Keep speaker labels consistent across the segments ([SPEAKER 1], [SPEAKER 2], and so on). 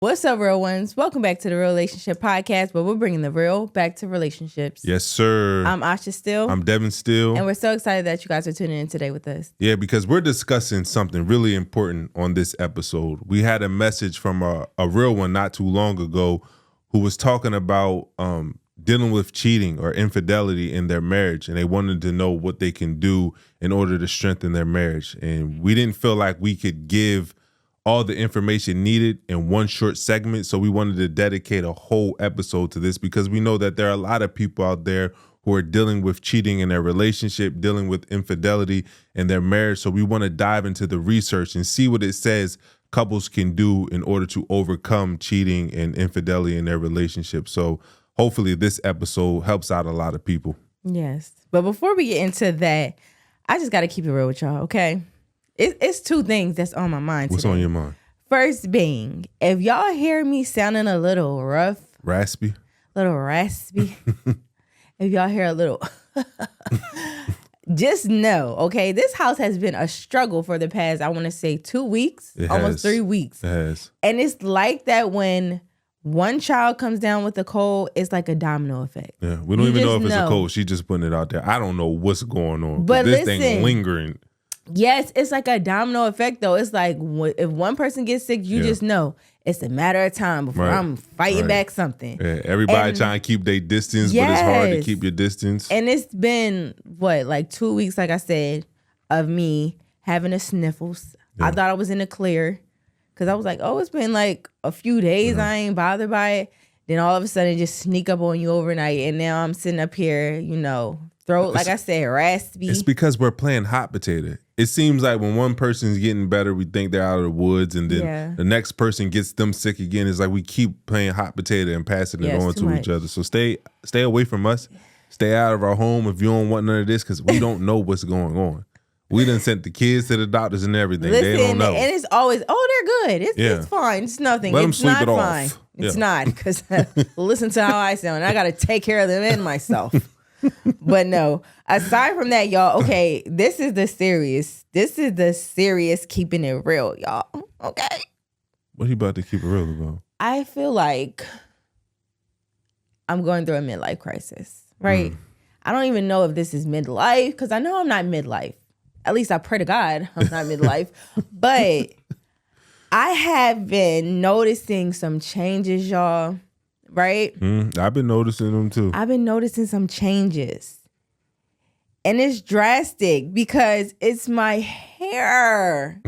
[SPEAKER 1] What's up, real ones? Welcome back to the Real Relationship Podcast, where we're bringing the real back to relationships.
[SPEAKER 2] Yes, sir.
[SPEAKER 1] I'm Asha Still.
[SPEAKER 2] I'm Devin Still.
[SPEAKER 1] And we're so excited that you guys are tuning in today with us.
[SPEAKER 2] Yeah, because we're discussing something really important on this episode. We had a message from a real one not too long ago who was talking about dealing with cheating or infidelity in their marriage, and they wanted to know what they can do in order to strengthen their marriage. And we didn't feel like we could give all the information needed in one short segment. So we wanted to dedicate a whole episode to this because we know that there are a lot of people out there who are dealing with cheating in their relationship, dealing with infidelity in their marriage. So we want to dive into the research and see what it says couples can do in order to overcome cheating and infidelity in their relationship. So hopefully this episode helps out a lot of people.
[SPEAKER 1] Yes. But before we get into that, I just got to keep it real with y'all, okay? It's two things that's on my mind
[SPEAKER 2] What's
[SPEAKER 1] today.
[SPEAKER 2] on your mind?
[SPEAKER 1] First being, if y'all hear me sounding a little rough,
[SPEAKER 2] raspy,
[SPEAKER 1] if y'all hear a little, just know, okay, this house has been a struggle for the past, I want to say 2 weeks, almost 3 weeks.
[SPEAKER 2] It has.
[SPEAKER 1] And it's like that when one child comes down with a cold, it's like a domino effect.
[SPEAKER 2] Yeah, we don't even know if it's a cold. She's just putting it out there. I don't know what's going on.
[SPEAKER 1] But
[SPEAKER 2] this
[SPEAKER 1] listen,
[SPEAKER 2] thing lingering.
[SPEAKER 1] Yes, it's like a domino effect, though. It's like if one person gets sick, you just know it's a matter of time before I'm fighting back something.
[SPEAKER 2] Yeah, everybody trying to keep their distance, but it's hard to keep your distance.
[SPEAKER 1] And it's been, like 2 weeks, like I said, of me having the sniffles. Yeah. I thought I was in the clear because I was like, oh, it's been like a few days. I ain't bothered by it. Then all of a sudden, it just sneak up on you overnight. And now I'm sitting up here, throat, like I said, raspy.
[SPEAKER 2] It's because we're playing hot potato. It seems like when one person's getting better, we think they're out of the woods, and then the next person gets them sick again. It's like we keep playing hot potato and passing it on to each other. So stay away from us. Stay out of our home if you don't want none of this, because we don't know what's going on. We done sent the kids to the doctors and everything.
[SPEAKER 1] Listen,
[SPEAKER 2] they don't know.
[SPEAKER 1] And it's always, they're good. It's fine. It's nothing.
[SPEAKER 2] Let them sleep it off.
[SPEAKER 1] Fine. It's not, because listen to how I sound. I got to take care of them and myself. But no, aside from that, y'all, okay, this is the serious keeping it real, y'all. Okay.
[SPEAKER 2] What are you about to keep it real about?
[SPEAKER 1] I feel like I'm going through a midlife crisis, right? I don't even know if this is midlife, because I know I'm not midlife. At least I pray to God I'm not midlife. But I have been noticing some changes, y'all. Right?
[SPEAKER 2] I've been noticing them too.
[SPEAKER 1] I've been noticing some changes. And it's drastic because it's my hair.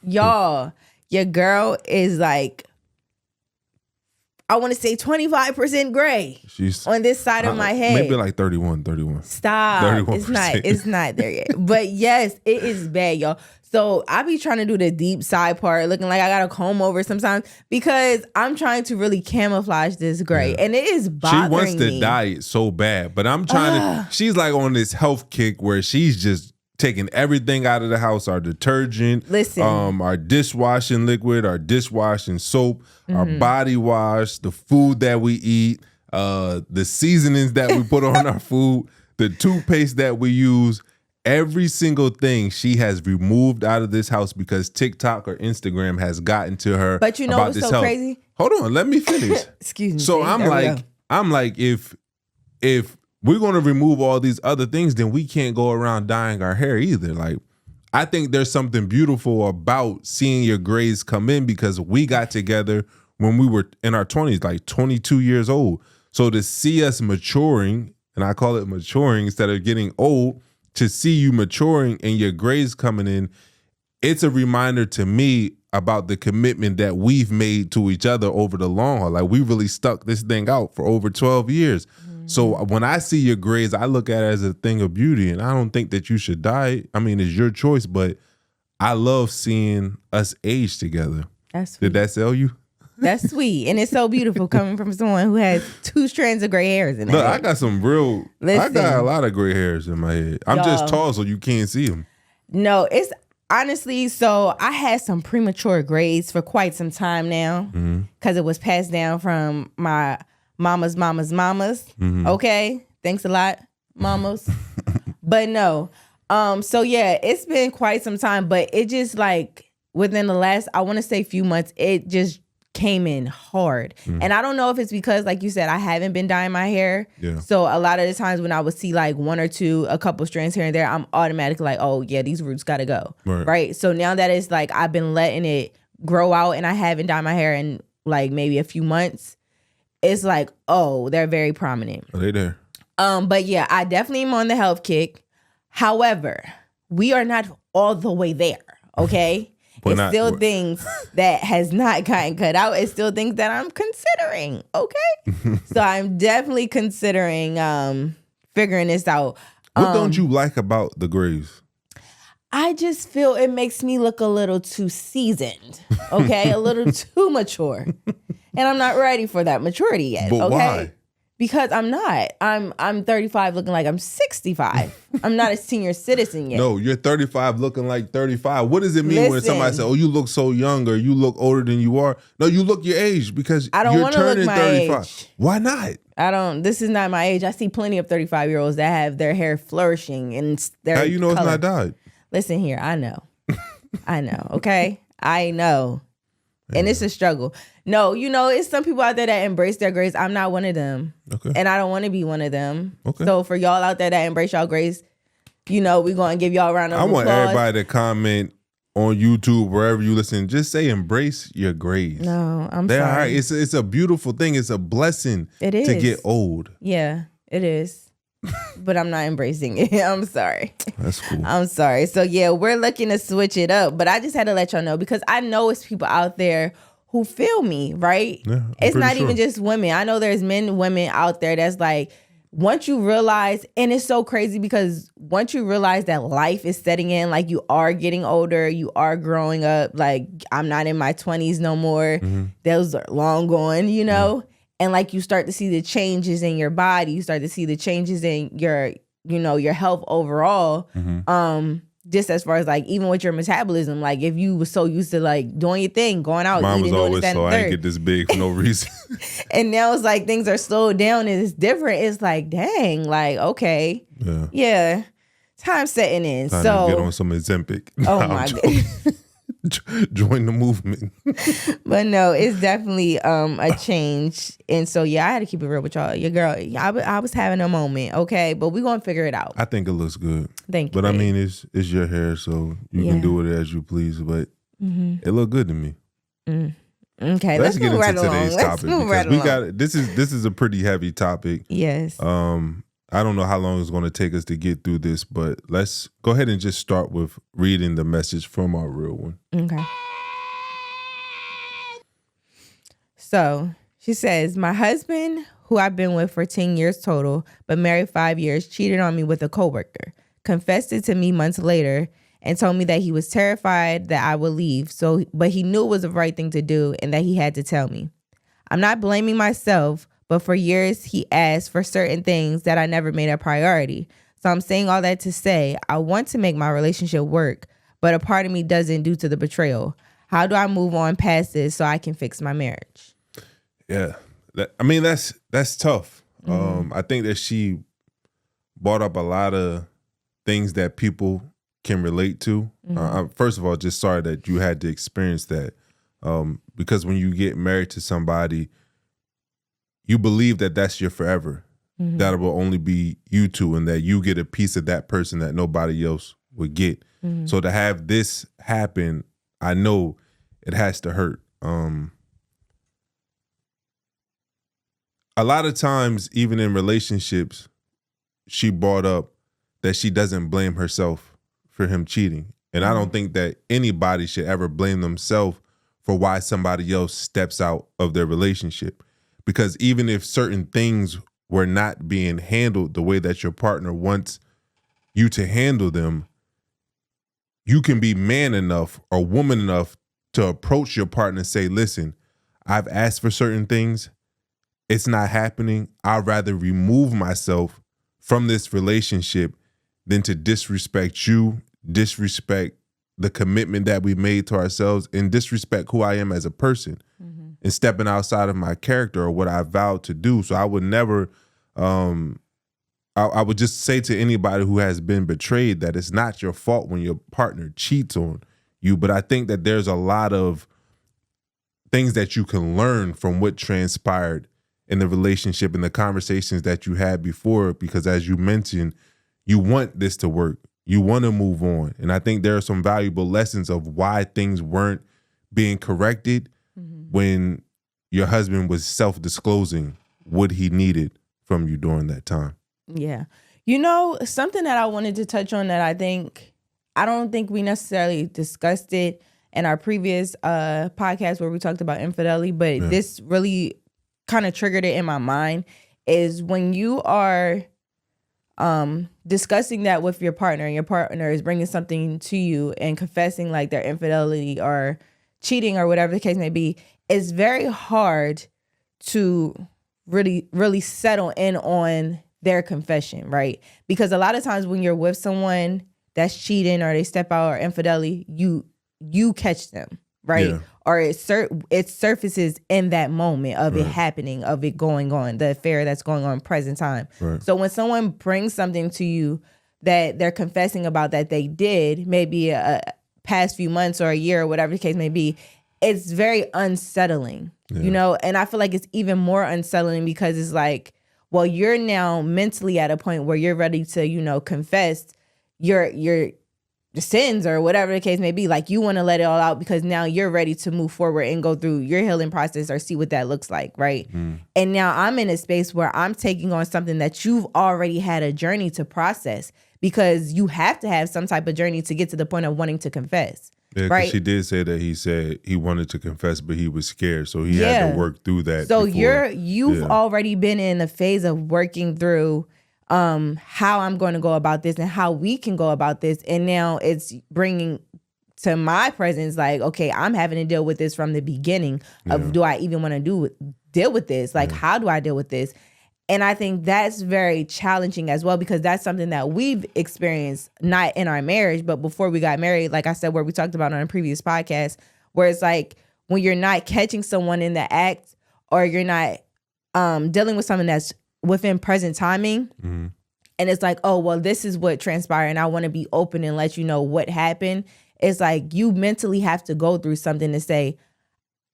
[SPEAKER 1] Y'all, your girl is like, I want to say 25% gray. She's on this side of my head.
[SPEAKER 2] Maybe like 31.
[SPEAKER 1] Stop. 31%. It's not there yet. But yes, it is bad, y'all. So I be trying to do the deep side part, looking like I got a comb over sometimes, because I'm trying to really camouflage this gray. And it is bothering me.
[SPEAKER 2] She wants to dye it so bad, but I'm trying to, she's like on this health kick where she's just taking everything out of the house, our detergent, our dishwashing liquid, our dishwashing soap, our body wash, the food that we eat, the seasonings that we put on our food, the toothpaste that we use. Every single thing she has removed out of this house because TikTok or Instagram has gotten to her.
[SPEAKER 1] But you know what's so crazy?
[SPEAKER 2] Hold on, let me finish.
[SPEAKER 1] Excuse me.
[SPEAKER 2] So I'm like, if we're gonna remove all these other things, then we can't go around dyeing our hair either. Like, I think there's something beautiful about seeing your grays come in, because we got together when we were in our 20s, like 22 years old. So to see us maturing, and I call it maturing instead of getting old, to see you maturing and your grays coming in, it's a reminder to me about the commitment that we've made to each other over the long haul. Like, we really stuck this thing out for over 12 years. So when I see your grays, I look at it as a thing of beauty, and I don't think that you should dye it. I mean, it's your choice, but I love seeing us age together.
[SPEAKER 1] That's sweet.
[SPEAKER 2] Did that sell you?
[SPEAKER 1] That's sweet. And it's so beautiful coming from someone who has 2 strands of gray hairs in their head.
[SPEAKER 2] I got some real, I got a lot of gray hairs in my head. I'm just tall, so you can't see them.
[SPEAKER 1] No, it's honestly, so I had some premature grays for quite some time now, because it was passed down from my mama's. Okay? Thanks a lot, mamas. But no. So yeah, it's been quite some time, but it just like within the last, I want to say few months, it just came in hard. And I don't know if it's because, like you said, I haven't been dyeing my hair.
[SPEAKER 2] Yeah.
[SPEAKER 1] So a lot of the times when I would see like one or two, a couple strands here and there, I'm automatically like, oh yeah, these roots gotta go. Right. So now that it's like I've been letting it grow out and I haven't dyed my hair in like maybe a few months, it's like, oh, they're very prominent.
[SPEAKER 2] Are they there?
[SPEAKER 1] But yeah, I definitely am on the health kick. However, we are not all the way there, okay? It's still things that has not gotten cut out. It's still things that I'm considering, okay? So I'm definitely considering figuring this out.
[SPEAKER 2] What don't you like about the grays?
[SPEAKER 1] I just feel it makes me look a little too seasoned, okay? A little too mature. And I'm not ready for that maturity yet,
[SPEAKER 2] but
[SPEAKER 1] okay?
[SPEAKER 2] Why?
[SPEAKER 1] Because I'm not. I'm 35 looking like I'm 65. I'm not a senior citizen yet.
[SPEAKER 2] No, you're 35 looking like 35. What does it mean when somebody says, oh, you look so young or you look older than you are? No, you look your age because
[SPEAKER 1] I don't
[SPEAKER 2] you're
[SPEAKER 1] want to look
[SPEAKER 2] turning
[SPEAKER 1] my
[SPEAKER 2] 35.
[SPEAKER 1] age.
[SPEAKER 2] Why not?
[SPEAKER 1] This is not my age. I see plenty of 35-year-olds that have their hair flourishing and their
[SPEAKER 2] How you know
[SPEAKER 1] color.
[SPEAKER 2] it's not dyed?
[SPEAKER 1] Listen here, I know. I know, okay? I know. And it's a struggle. No, it's some people out there that embrace their grays. I'm not one of them.
[SPEAKER 2] Okay.
[SPEAKER 1] And I don't want to be one of them.
[SPEAKER 2] Okay.
[SPEAKER 1] So for y'all out there that embrace y'all grays, we're going to give y'all a round of applause.
[SPEAKER 2] I want everybody to comment on YouTube, wherever you listen. Just say embrace your grays.
[SPEAKER 1] No, I'm
[SPEAKER 2] They're
[SPEAKER 1] sorry.
[SPEAKER 2] all right. It's a beautiful thing. It's a blessing
[SPEAKER 1] It is.
[SPEAKER 2] to get old.
[SPEAKER 1] Yeah, it is. But I'm not embracing it. I'm sorry.
[SPEAKER 2] That's cool.
[SPEAKER 1] I'm sorry. So yeah, we're looking to switch it up. But I just had to let y'all know because I know it's people out there who feel me, right?
[SPEAKER 2] Yeah,
[SPEAKER 1] it's not even just women. I know there's men and women out there that's like, once you realize, and it's so crazy because once you realize that life is setting in, like you are getting older, you are growing up, like I'm not in my 20s no more. Those are long gone, And like you start to see the changes in your body, you start to see the changes in your, your health overall. Just as far as like even with your metabolism, like if you were so used to like doing your thing, going out,
[SPEAKER 2] Mine
[SPEAKER 1] eating,
[SPEAKER 2] was
[SPEAKER 1] doing
[SPEAKER 2] always
[SPEAKER 1] this, that,
[SPEAKER 2] so
[SPEAKER 1] and
[SPEAKER 2] I
[SPEAKER 1] third.
[SPEAKER 2] ain't get this big for no reason.
[SPEAKER 1] And now it's like things are slowed down and it's different. It's like, dang, like, okay. Yeah. Time's setting in.
[SPEAKER 2] Time
[SPEAKER 1] so
[SPEAKER 2] to get on some Ozempic.
[SPEAKER 1] Oh my God.
[SPEAKER 2] Join the movement.
[SPEAKER 1] But no, it's definitely a change. And so yeah, I had to keep it real with y'all. Your girl, I was having a moment, okay? But we're gonna figure it out.
[SPEAKER 2] I think it looks good.
[SPEAKER 1] Thank you.
[SPEAKER 2] But I mean it's your hair, so you can do it as you please. But it looked good to me.
[SPEAKER 1] Okay,
[SPEAKER 2] let's get
[SPEAKER 1] move
[SPEAKER 2] into
[SPEAKER 1] right
[SPEAKER 2] today's
[SPEAKER 1] along.
[SPEAKER 2] topic because we got this is a pretty heavy topic.
[SPEAKER 1] Yes.
[SPEAKER 2] I don't know how long it's going to take us to get through this, but let's go ahead and just start with reading the message from our real one.
[SPEAKER 1] Okay. So she says, my husband, who I've been with for 10 years total, but married 5 years, cheated on me with a coworker, confessed it to me months later, and told me that he was terrified that I would leave. But he knew it was the right thing to do and that he had to tell me. I'm not blaming myself, but for years he asked for certain things that I never made a priority. So I'm saying all that to say, I want to make my relationship work, but a part of me doesn't due to the betrayal. How do I move on past this so I can fix my marriage?
[SPEAKER 2] Yeah. That's tough. I think that she brought up a lot of things that people can relate to. First of all, just sorry that you had to experience that. Because when you get married to somebody, you believe that that's your forever. That will only be you two and that you get a piece of that person that nobody else would get. So to have this happen, I know it has to hurt. A lot of times, even in relationships, she brought up that she doesn't blame herself for him cheating. And I don't think that anybody should ever blame themselves for why somebody else steps out of their relationship. Because even if certain things were not being handled the way that your partner wants you to handle them, you can be man enough or woman enough to approach your partner and say, listen, I've asked for certain things. It's not happening. I'd rather remove myself from this relationship than to disrespect you, disrespect the commitment that we made to ourselves, and disrespect who I am as a person. And stepping outside of my character or what I vowed to do. So I would never, I would just say to anybody who has been betrayed that it's not your fault when your partner cheats on you. But I think that there's a lot of things that you can learn from what transpired in the relationship and the conversations that you had before, because as you mentioned, you want this to work. You want to move on. And I think there are some valuable lessons of why things weren't being corrected when your husband was self-disclosing what he needed from you during that time.
[SPEAKER 1] Yeah. Something that I wanted to touch on that I don't think we necessarily discussed it in our previous podcast where we talked about infidelity, but this really kind of triggered it in my mind, is when you are discussing that with your partner and your partner is bringing something to you and confessing like their infidelity or cheating or whatever the case may be, it's very hard to really settle in on their confession, right? Because a lot of times when you're with someone that's cheating or they step out or infidelity, you catch them, right? Yeah. Or it surfaces in that moment of it happening, of it going on, the affair that's going on present time. Right. So when someone brings something to you that they're confessing about that they did, maybe a past few months or a year or whatever the case may be, it's very unsettling, and I feel like it's even more unsettling because it's like, well, you're now mentally at a point where you're ready to, confess your sins or whatever the case may be. Like you want to let it all out because now you're ready to move forward and go through your healing process or see what that looks like, right? And now I'm in a space where I'm taking on something that you've already had a journey to process, because you have to have some type of journey to get to the point of wanting to confess.
[SPEAKER 2] Yeah, because
[SPEAKER 1] right?
[SPEAKER 2] She did say that he said he wanted to confess, but he was scared, so he had to work through that.
[SPEAKER 1] So you've already been in the phase of working through how I'm going to go about this and how we can go about this, and now it's bringing to my presence like, okay, I'm having to deal with this from the beginning of do I even want to deal with this? Like, how do I deal with this? And I think that's very challenging as well, because that's something that we've experienced, not in our marriage, but before we got married, like I said, where we talked about on a previous podcast, where it's like when you're not catching someone in the act, or you're not dealing with something that's within present timing, and it's like, oh, well, this is what transpired and I want to be open and let you know what happened. It's like you mentally have to go through something to say,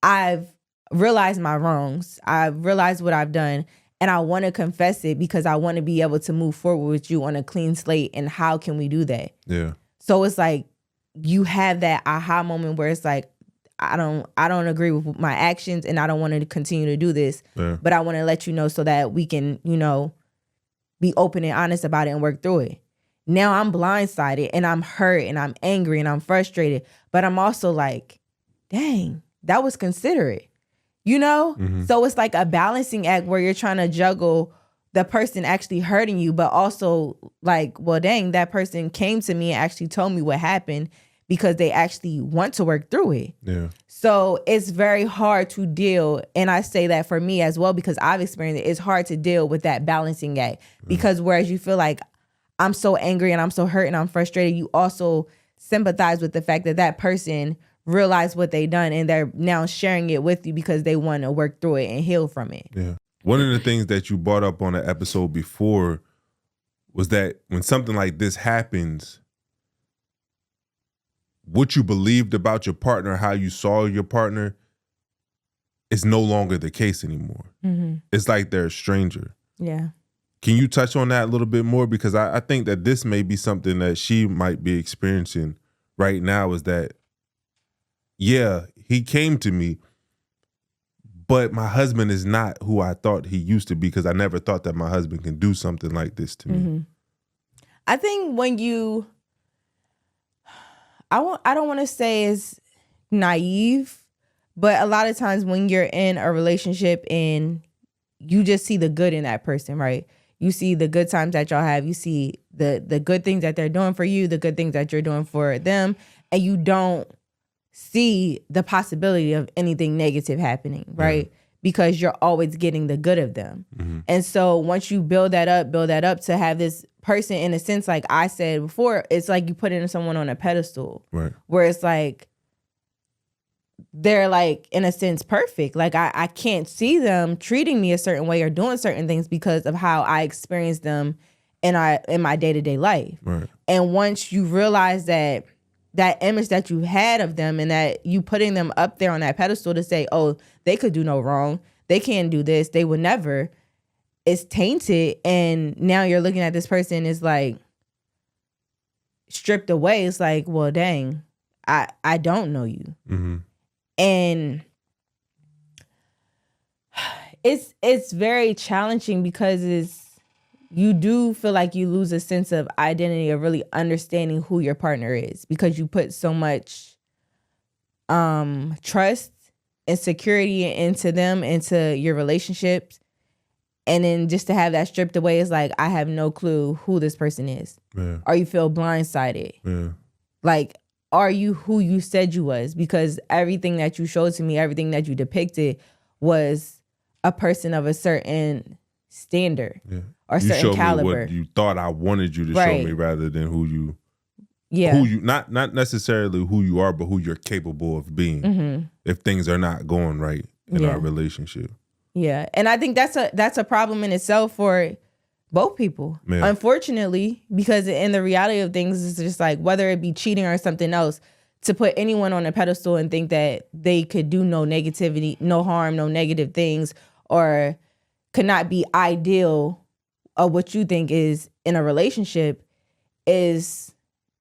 [SPEAKER 1] I've realized my wrongs. I've realized what I've done. And I want to confess it because I want to be able to move forward with you on a clean slate. And how can we do that? Yeah. So it's like you have that aha moment where it's like, I don't agree with my actions and I don't want to continue to do this. Yeah. But I want to let you know so that we can, be open and honest about it and work through it. Now I'm blindsided and I'm hurt and I'm angry and I'm frustrated. But I'm also like, dang, that was considerate. So it's like a balancing act where you're trying to juggle the person actually hurting you, but also like, well, dang, that person came to me and actually told me what happened because they actually want to work through it. Yeah. So it's very hard to deal. And I say that for me as well, because I've experienced it. It's hard to deal with that balancing act because whereas you feel like I'm so angry and I'm so hurt and I'm frustrated, you also sympathize with the fact that that person realize what they done and they're now sharing it with you because they want to work through it and heal from it.
[SPEAKER 2] Yeah. One of the things that you brought up on an episode before was that when something like this happens, what you believed about your partner, how you saw your partner, is no longer the case anymore. It's like they're a stranger. Yeah. Can you touch on that a little bit more? Because I think that this may be something that she might be experiencing right now, is that yeah, he came to me, but my husband is not who I thought he used to be, because I never thought that my husband can do something like this to me.
[SPEAKER 1] I think when you, I don't want to say it's naive, but a lot of times when you're in a relationship and you just see the good in that person, right? You see the good times that y'all have. You see the good things that they're doing for you, the good things that you're doing for them, and you don't see the possibility of anything negative happening, right? Because you're always getting the good of them. And so once you build that up to have this person, in a sense, like I said before, it's like you put in someone on a pedestal, right? Where it's like they're like, in a sense, perfect. Like I can't see them treating me a certain way or doing certain things because of how I experience them in my day-to-day life. Right. And once you realize that that image that you had of them and that you putting them up there on that pedestal to say, oh, they could do no wrong. They can't do this. They would never. It's tainted. And now you're looking at this person is like stripped away. It's like, well, dang, I don't know you.
[SPEAKER 2] Mm-hmm.
[SPEAKER 1] And it's very challenging because you do feel like you lose a sense of identity of really understanding who your partner is because you put so much trust and security into them, into your relationships. And then just to have that stripped away is like, I have no clue who this person is.
[SPEAKER 2] Yeah.
[SPEAKER 1] Or you feel blindsided.
[SPEAKER 2] Yeah.
[SPEAKER 1] Like, are you who you said you was? Because everything that you showed to me, everything that you depicted was a person of a certain standard or
[SPEAKER 2] you
[SPEAKER 1] certain caliber.
[SPEAKER 2] Me what you thought I wanted you to
[SPEAKER 1] right.
[SPEAKER 2] show me rather than who you not necessarily who you are, but who you're capable of being
[SPEAKER 1] Mm-hmm.
[SPEAKER 2] if things are not going right in our relationship.
[SPEAKER 1] Yeah. And I think that's a problem in itself for both people. Yeah. Unfortunately, because in the reality of things, it's just like whether it be cheating or something else, to put anyone on a pedestal and think that they could do no negativity, no harm, no negative things, or could not be ideal of what you think is in a relationship is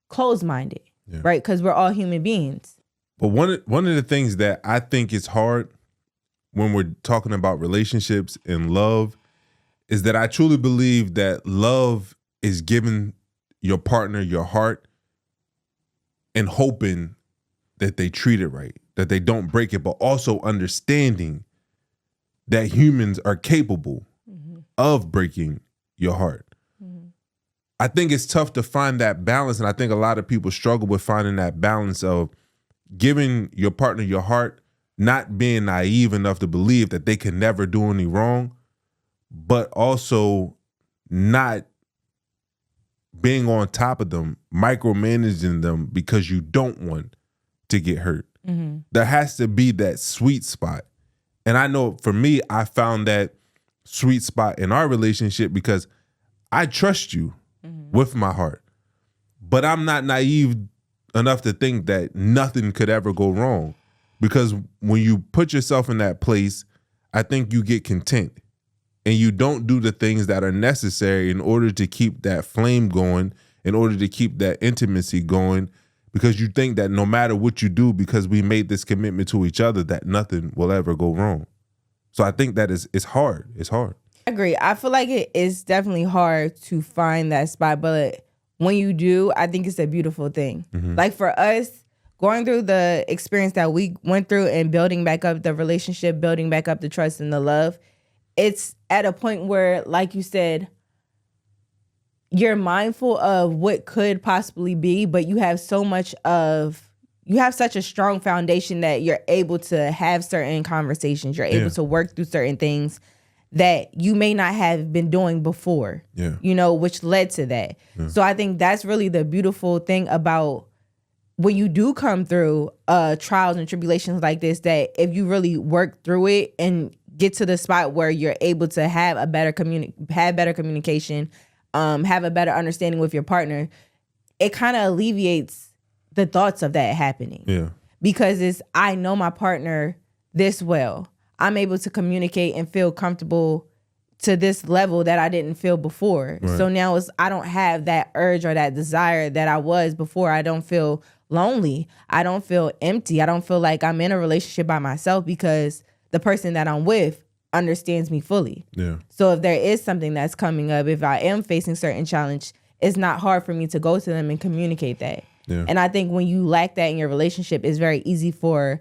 [SPEAKER 1] closed-minded, right? Because we're all human beings.
[SPEAKER 2] But one of the things that I think is hard when we're talking about relationships and love is that I truly believe that love is giving your partner your heart and hoping that they treat it right, that they don't break it, but also understanding that humans are capable of breaking your heart. Mm-hmm. I think it's tough to find that balance, and I think a lot of people struggle with finding that balance of giving your partner your heart, not being naive enough to believe that they can never do any wrong, but also not being on top of them, micromanaging them because you don't want to get hurt. Mm-hmm. There has to be that sweet spot. And I know for me, I found that sweet spot in our relationship because I trust you with my heart. But I'm not naive enough to think that nothing could ever go wrong. Because when you put yourself in that place, I think you get content. And you don't do the things that are necessary in order to keep that flame going, in order to keep that intimacy going, because you think that no matter what you do, because we made this commitment to each other, that nothing will ever go wrong. So I think that it's hard. It's hard.
[SPEAKER 1] I agree. I feel like it is definitely hard to find that spot, but when you do, I think it's a beautiful thing. Mm-hmm. Like for us, going through the experience that we went through and building back up the relationship, building back up the trust and the love, it's at a point where, like you said, you're mindful of what could possibly be, but you have such a strong foundation that you're able to have certain conversations. You're able to work through certain things that you may not have been doing before, which led to that. Yeah. So I think that's really the beautiful thing about when you do come through trials and tribulations like this, that if you really work through it and get to the spot where you're able to have a better communication, have a better understanding with your partner, it kind of alleviates the thoughts of that happening. Yeah. Because I know my partner this well. I'm able to communicate and feel comfortable to this level that I didn't feel before. Right. So now I don't have that urge or that desire that I was before. I don't feel lonely. I don't feel empty. I don't feel like I'm in a relationship by myself because the person that I'm with understands me fully. Yeah. So if there is something that's coming up, if I am facing certain challenge, it's not hard for me to go to them and communicate that. Yeah. And I think when you lack that in your relationship, it's very easy for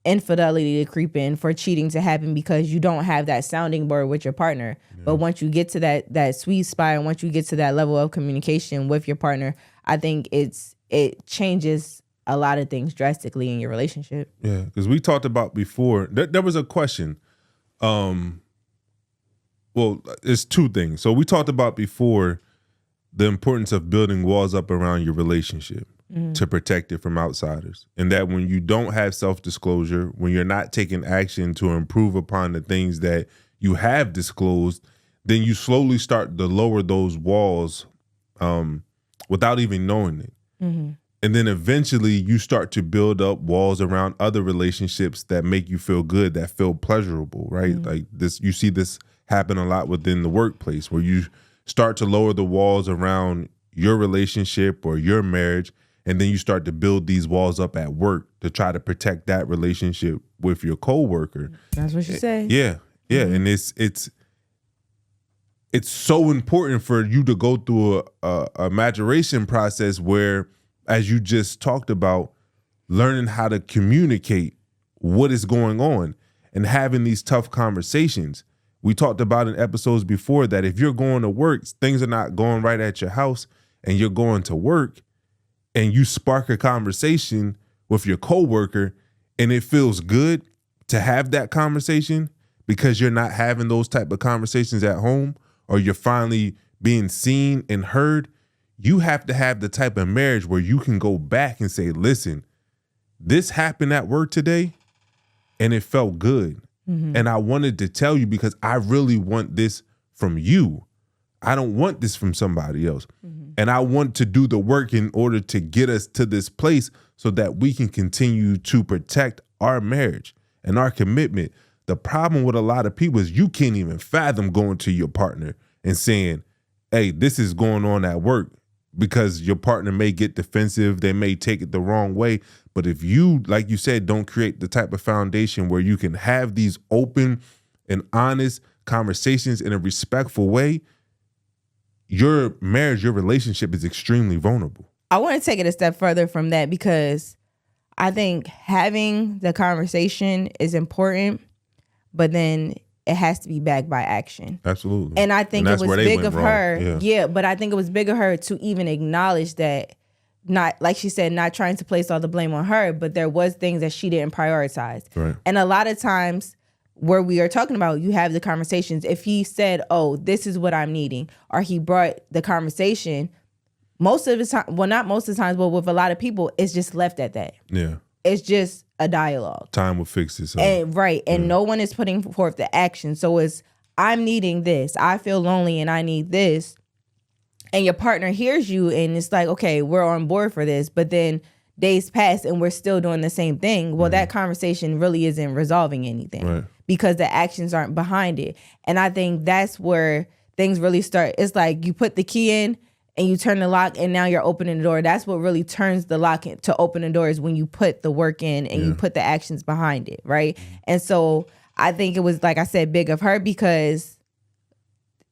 [SPEAKER 1] infidelity to creep in, for cheating to happen, because you don't have that sounding board with your partner. Yeah. But once you get to that sweet spot, and once you get to that level of communication with your partner, I think it changes a lot of things drastically in your relationship.
[SPEAKER 2] Yeah, because we talked about before, there was a question. Well, it's two things. So we talked about before the importance of building walls up around your relationship to protect it from outsiders. And that when you don't have self-disclosure, when you're not taking action to improve upon the things that you have disclosed, then you slowly start to lower those walls without even knowing it. Mm-hmm. And then eventually you start to build up walls around other relationships that make you feel good, that feel pleasurable, right? Like this, you see this happen a lot within the workplace where you start to lower the walls around your relationship or your marriage. And then you start to build these walls up at work to try to protect that relationship with your coworker.
[SPEAKER 1] That's what you say.
[SPEAKER 2] Yeah. Yeah. And it's so important for you to go through a maturation process where, as you just talked about, learning how to communicate what is going on and having these tough conversations. We talked about in episodes before that if you're going to work, things are not going right at your house and you're going to work and you spark a conversation with your coworker and it feels good to have that conversation because you're not having those type of conversations at home or you're finally being seen and heard. You have to have the type of marriage where you can go back and say, listen, this happened at work today and it felt good. And I wanted to tell you because I really want this from you. I don't want this from somebody else. And I want to do the work in order to get us to this place so that we can continue to protect our marriage and our commitment. The problem with a lot of people is you can't even fathom going to your partner and saying, hey, this is going on at work. Because your partner may get defensive, they may take it the wrong way. But if you, like you said, don't create the type of foundation where you can have these open and honest conversations in a respectful way, your marriage, your relationship is extremely vulnerable.
[SPEAKER 1] I want to take it a step further from that because I think having the conversation is important, but then it has to be backed by action.
[SPEAKER 2] Absolutely.
[SPEAKER 1] And I think it was big of her. Yeah, but I think it was big of her to even acknowledge that, not like she said, not trying to place all the blame on her, but there was things that she didn't prioritize.
[SPEAKER 2] Right.
[SPEAKER 1] And a lot of times where we are talking about, you have the conversations. If he said, oh, this is what I'm needing, or he brought the conversation, most of the time, well, not most of the times, but with a lot of people, it's just left at that.
[SPEAKER 2] Yeah.
[SPEAKER 1] It's just a dialogue.
[SPEAKER 2] Time will fix it. So.
[SPEAKER 1] And no one is putting forth the action. So it's, I'm needing this. I feel lonely and I need this. And your partner hears you and it's like, okay, we're on board for this. But then days pass and we're still doing the same thing. Well, that conversation really isn't resolving anything because the actions aren't behind it. And I think that's where things really start. It's like you put the key in and you turn the lock and now you're opening the door. That's what really turns the lock to open the door, is when you put the work in and you put the actions behind it, right? And so I think it was, like I said, big of her because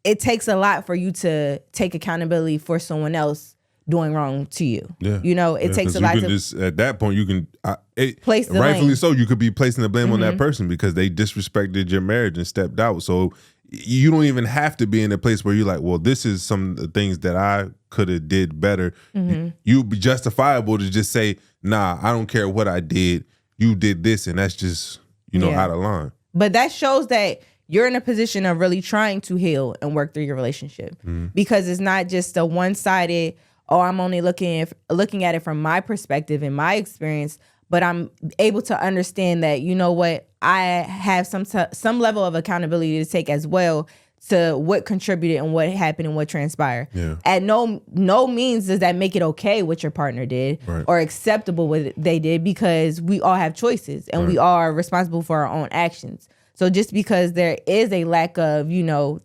[SPEAKER 1] it takes a lot for you to take accountability for someone else doing wrong to you. Yeah. You know, it takes a lot to
[SPEAKER 2] just, at that point, you can
[SPEAKER 1] place the
[SPEAKER 2] rightfully
[SPEAKER 1] blame.
[SPEAKER 2] So, you could be placing the blame on that person because they disrespected your marriage and stepped out. So you don't even have to be in a place where you're like, well, this is some of the things that I could have did better. You'd be justifiable to just say, nah, I don't care what I did. You did this, and that's just, out of line.
[SPEAKER 1] But that shows that you're in a position of really trying to heal and work through your relationship because it's not just a one-sided, oh, I'm only looking at it from my perspective and my experience, but I'm able to understand that, you know what, I have some level of accountability to take as well to what contributed and what happened and what transpired. Yeah. At no means does that make it okay what your partner did or acceptable what they did, because we all have choices and we all are responsible for our own actions. So just because there is a lack of,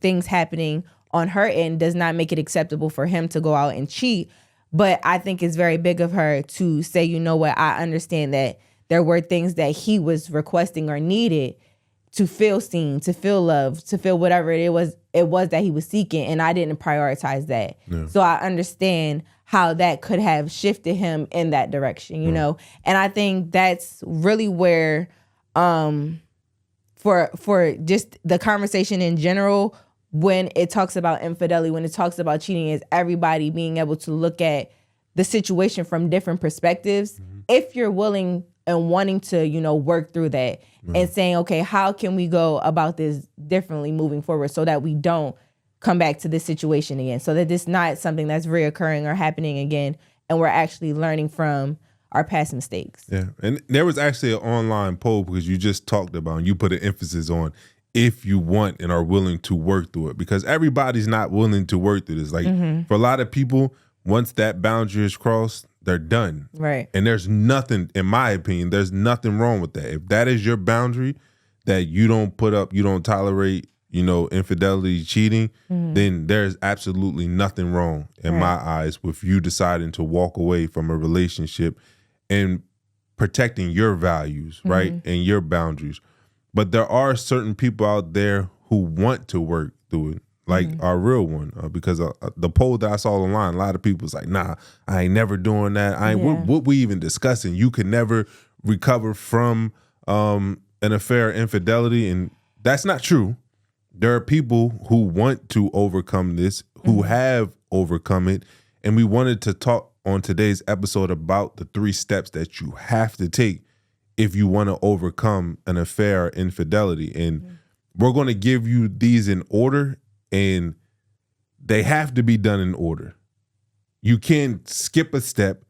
[SPEAKER 1] things happening on her end does not make it acceptable for him to go out and cheat. But I think it's very big of her to say, you know what, I understand that there were things that he was requesting or needed to feel seen, to feel loved, to feel whatever it was that he was seeking, and I didn't prioritize that. Yeah. So I understand how that could have shifted him in that direction, you know? And I think that's really where, for just the conversation in general, when it talks about infidelity, when it talks about cheating, is everybody being able to look at the situation from different perspectives. If you're willing and wanting to, work through that and saying, okay, how can we go about this differently moving forward so that we don't come back to this situation again, so that it's not something that's reoccurring or happening again, and we're actually learning from our past mistakes. Yeah.
[SPEAKER 2] And there was actually an online poll, because you just talked about, and you put an emphasis on, if you want and are willing to work through it, because everybody's not willing to work through this. Like for a lot of people, once that boundary is crossed, they're done.
[SPEAKER 1] Right.
[SPEAKER 2] And there's nothing, in my opinion, there's nothing wrong with that. If that is your boundary, that you don't put up, you don't tolerate, infidelity, cheating, then there's absolutely nothing wrong in my eyes with you deciding to walk away from a relationship and protecting your values, right? And your boundaries. But there are certain people out there who want to work through it, like our real one, because the poll that I saw online, a lot of people was like, nah, I ain't never doing that. What we even discussing? You can never recover from an affair or infidelity. And that's not true. There are people who want to overcome this, who have overcome it. And we wanted to talk on today's episode about the 3 steps that you have to take if you want to overcome an affair or infidelity. And we're going to give you these in order, and they have to be done in order. You can't skip a step.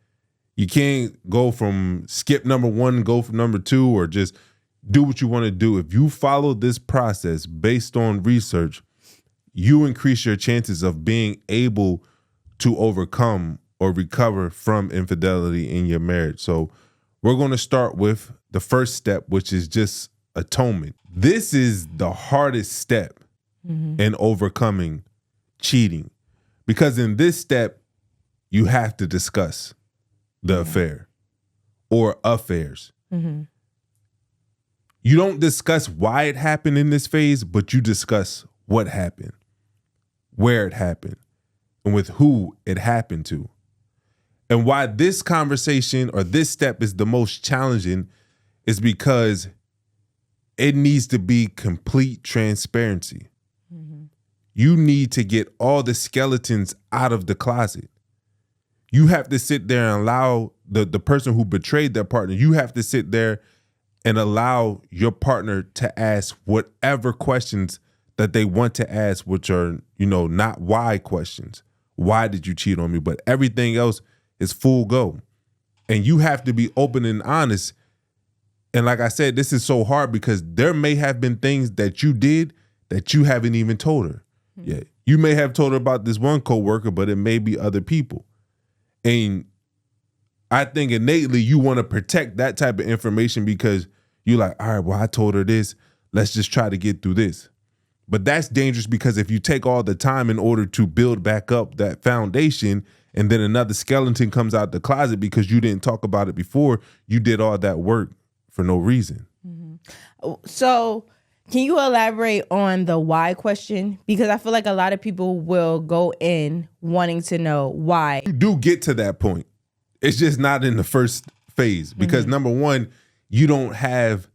[SPEAKER 2] You can't go from skip number 1, go from number 2, or just do what you want to do. If you follow this process based on research, you increase your chances of being able to overcome or recover from infidelity in your marriage. So we're going to start with the first step, which is just atonement. This is the hardest step in overcoming cheating, because in this step, you have to discuss the affair or affairs. You don't discuss why it happened in this phase, but you discuss what happened, where it happened, and with who it happened to. And why this conversation or this step is the most challenging is because it needs to be complete transparency. You need to get all the skeletons out of the closet. You have to sit there and allow the person who betrayed their partner, you have to sit there and allow your partner to ask whatever questions that they want to ask, which are, not why questions. Why did you cheat on me? But everything else is full go. And you have to be open and honest. And like I said, this is so hard because there may have been things that you did that you haven't even told her yet. You may have told her about this one coworker, but it may be other people. And I think innately you want to protect that type of information because you're like, all right, well, I told her this. Let's just try to get through this. But that's dangerous because if you take all the time in order to build back up that foundation and then another skeleton comes out the closet because you didn't talk about it before, you did all that work for no reason.
[SPEAKER 1] So can you elaborate on the why question? Because I feel like a lot of people will go in wanting to know why.
[SPEAKER 2] You do get to that point. It's just not in the first phase because number one, you don't have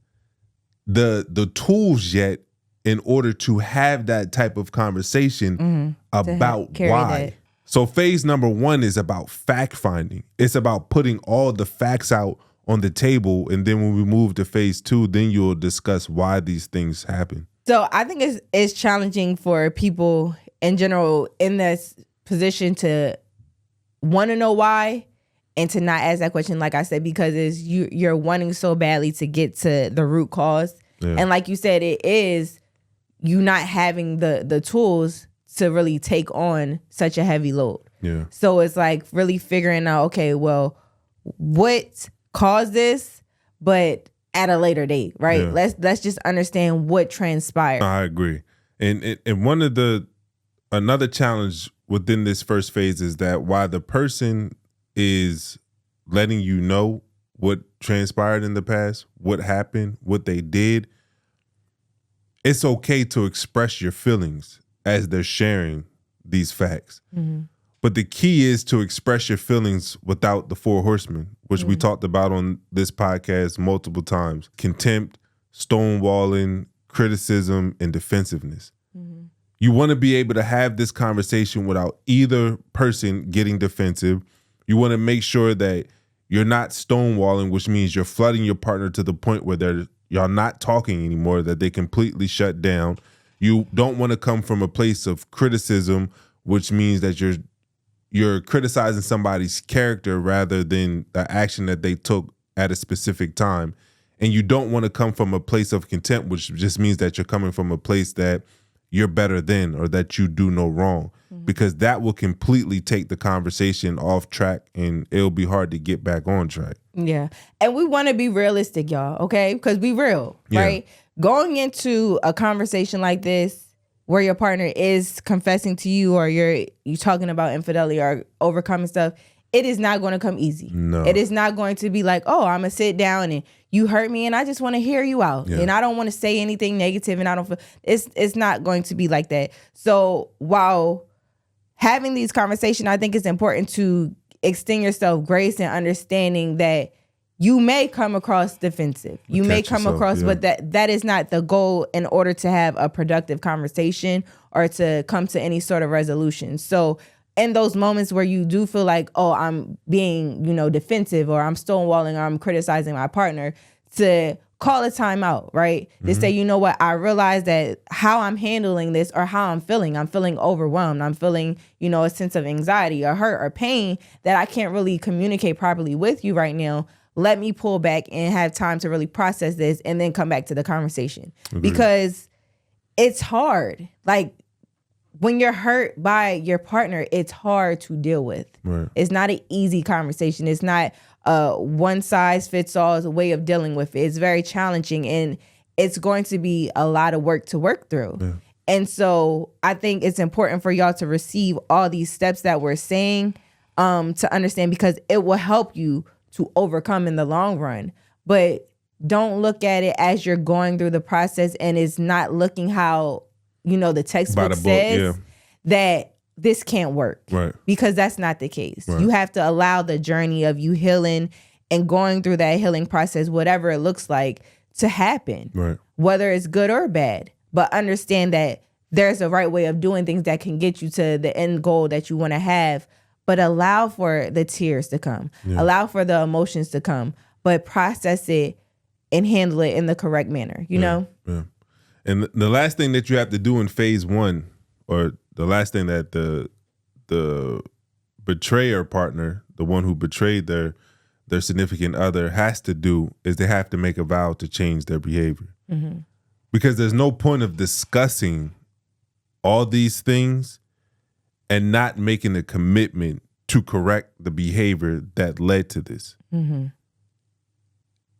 [SPEAKER 2] the tools yet in order to have that type of conversation about why. That. So phase number 1 is about fact finding. It's about putting all the facts out on the table. And then when we move to phase 2, then you'll discuss why these things happen.
[SPEAKER 1] So I think it's challenging for people in general in this position to want to know why and to not ask that question, like I said, because you're wanting so badly to get to the root cause. Yeah. And like you said, it is you not having the tools to really take on such a heavy load. Yeah. So it's like really figuring out, okay, well, what caused this, but at a later date, right? Yeah. Let's just understand what transpired.
[SPEAKER 2] I agree. And one of another challenge within this first phase is that while the person is letting you know what transpired in the past, what happened, what they did, it's okay to express your feelings as they're sharing these facts. But the key is to express your feelings without the 4 horsemen, which we talked about on this podcast multiple times. Contempt, stonewalling, criticism, and defensiveness. You want to be able to have this conversation without either person getting defensive. You want to make sure that you're not stonewalling, which means you're flooding your partner to the point where y'all not talking anymore, that they completely shut down. You don't want to come from a place of criticism, which means that you're criticizing somebody's character rather than the action that they took at a specific time. And you don't want to come from a place of contempt, which just means that you're coming from a place that you're better than or that you do no wrong, because that will completely take the conversation off track and it'll be hard to get back on track.
[SPEAKER 1] Yeah. And we want to be realistic, y'all, okay? Because be real, right? Going into a conversation like this where your partner is confessing to you or you talking about infidelity or overcoming stuff, it is not going to come easy.
[SPEAKER 2] No.
[SPEAKER 1] It is not going to be like, oh, I'm going to sit down and you hurt me and I just want to hear you out. And I don't want to say anything negative and I don't feel, it's not going to be like that. So while having these conversations, I think it's important to extend yourself grace and understanding that you may come across defensive. You may come across, but that is not the goal in order to have a productive conversation or to come to any sort of resolution. So in those moments where you do feel like, oh, I'm being, defensive or I'm stonewalling or I'm criticizing my partner, to call a timeout, right? To say, you know what, I realize that how I'm handling this or how I'm feeling overwhelmed. I'm feeling, a sense of anxiety or hurt or pain that I can't really communicate properly with you right now. Let me pull back and have time to really process this and then come back to the conversation. Because it's hard. Like when you're hurt by your partner, it's hard to deal with. Right. It's not an easy conversation. It's not one size fits all way of dealing with it. It's very challenging and it's going to be a lot of work to work through. Yeah. And so I think it's important for y'all to receive all these steps that we're saying to understand, because it will help you to overcome in the long run. But don't look at it as you're going through the process and it's not looking how, the textbook says that this can't work. Right. Because that's not the case. Right. You have to allow the journey of you healing and going through that healing process, whatever it looks like, to happen. Right. Whether it's good or bad. But understand that there's a right way of doing things that can get you to the end goal that you want to have. But allow for the tears to come. Yeah. Allow for the emotions to come. But process it and handle it in the correct manner, you know? Yeah.
[SPEAKER 2] And the last thing that you have to do in phase one, or the last thing that the betrayer partner, the one who betrayed their significant other, has to do, is they have to make a vow to change their behavior. Mm-hmm. Because there's no point of discussing all these things and not making a commitment to correct the behavior that led to this. Mm-hmm.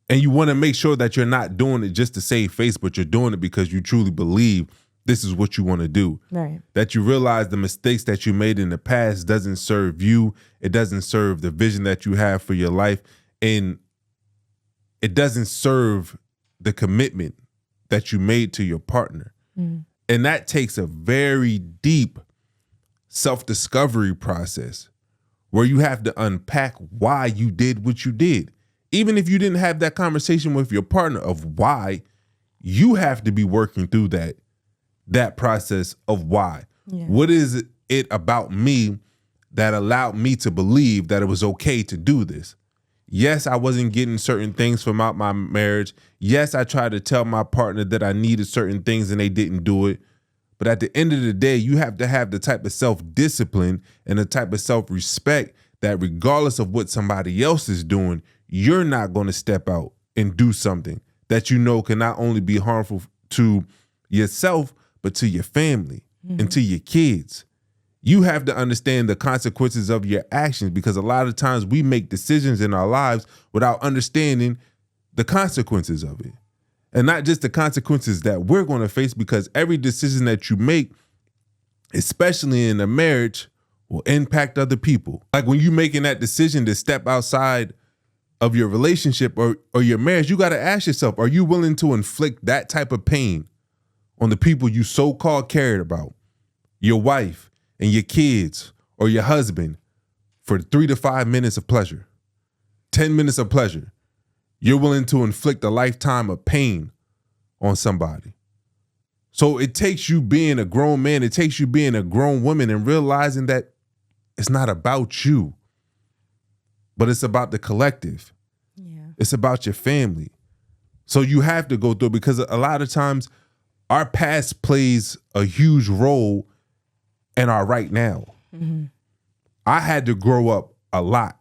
[SPEAKER 2] And you want to make sure that you're not doing it just to save face, but you're doing it because you truly believe this is what you want to do. Right. That you realize the mistakes that you made in the past doesn't serve you. It doesn't serve the vision that you have for your life. And it doesn't serve the commitment that you made to your partner. Mm. And that takes a very deep self-discovery process where you have to unpack why you did what you did. Even if you didn't have that conversation with your partner of why, you have to be working through that process of why. Yeah. What is it about me that allowed me to believe that it was okay to do this? Yes, I wasn't getting certain things from out my marriage. Yes, I tried to tell my partner that I needed certain things and they didn't do it. But at the end of the day, you have to have the type of self-discipline and the type of self-respect that regardless of what somebody else is doing, you're not going to step out and do something that you know can not only be harmful to yourself, but to your family and to your kids. You have to understand the consequences of your actions, because a lot of times we make decisions in our lives without understanding the consequences of it. And not just the consequences that we're going to face, because every decision that you make, especially in a marriage, will impact other people. Like when you're making that decision to step outside of your relationship or your marriage, you got to ask yourself, are you willing to inflict that type of pain on the people you so-called cared about, your wife and your kids or your husband, for 3 to 5 minutes of pleasure, 10 minutes of pleasure? You're willing to inflict a lifetime of pain on somebody. So it takes you being a grown man, it takes you being a grown woman and realizing that it's not about you, but it's about the collective. Yeah. It's about your family. So you have to go through, because a lot of times our past plays a huge role in our right now. Mm-hmm. I had to grow up a lot.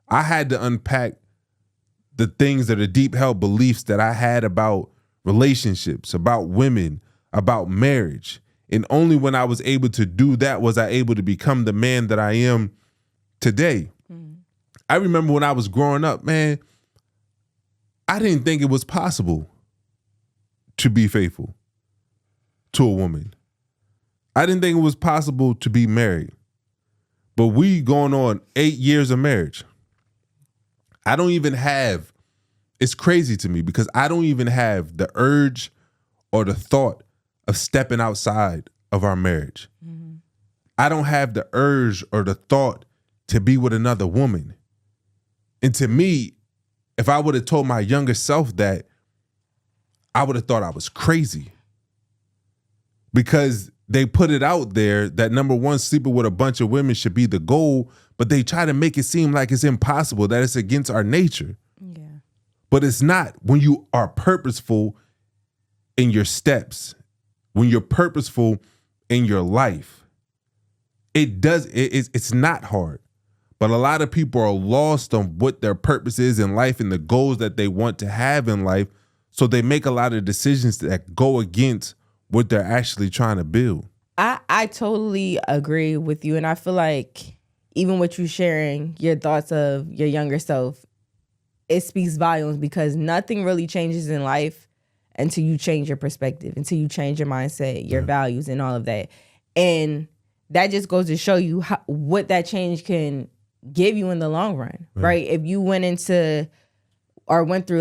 [SPEAKER 2] I had to unpack the things that are deep held beliefs that I had about relationships, about women, about marriage. And only when I was able to do that was I able to become the man that I am today. I remember when I was growing up, man, I didn't think it was possible to be faithful to a woman. I didn't think it was possible to be married. But we going on 8 years of marriage. I don't even have, it's crazy to me because I don't even have the urge or the thought of stepping outside of our marriage. I don't have the urge or the thought to be with another woman. And to me, if I would have told my younger self that, I would have thought I was crazy. Because they put it out there that number one, sleeping with a bunch of women should be the goal, but they try to make it seem like it's impossible, that it's against our nature.
[SPEAKER 1] Yeah.
[SPEAKER 2] But it's not. When you are purposeful in your steps, when you're purposeful in your life, it's not hard. But a lot of people are lost on what their purpose is in life and the goals that they want to have in life. So they make a lot of decisions that go against what they're actually trying to build.
[SPEAKER 1] I totally agree with you. And I feel like even with you sharing your thoughts of your younger self, it speaks volumes because nothing really changes in life until you change your perspective, until you change your mindset, your values and all of that. And that just goes to show you what that change can give you in the long run, right? If you went through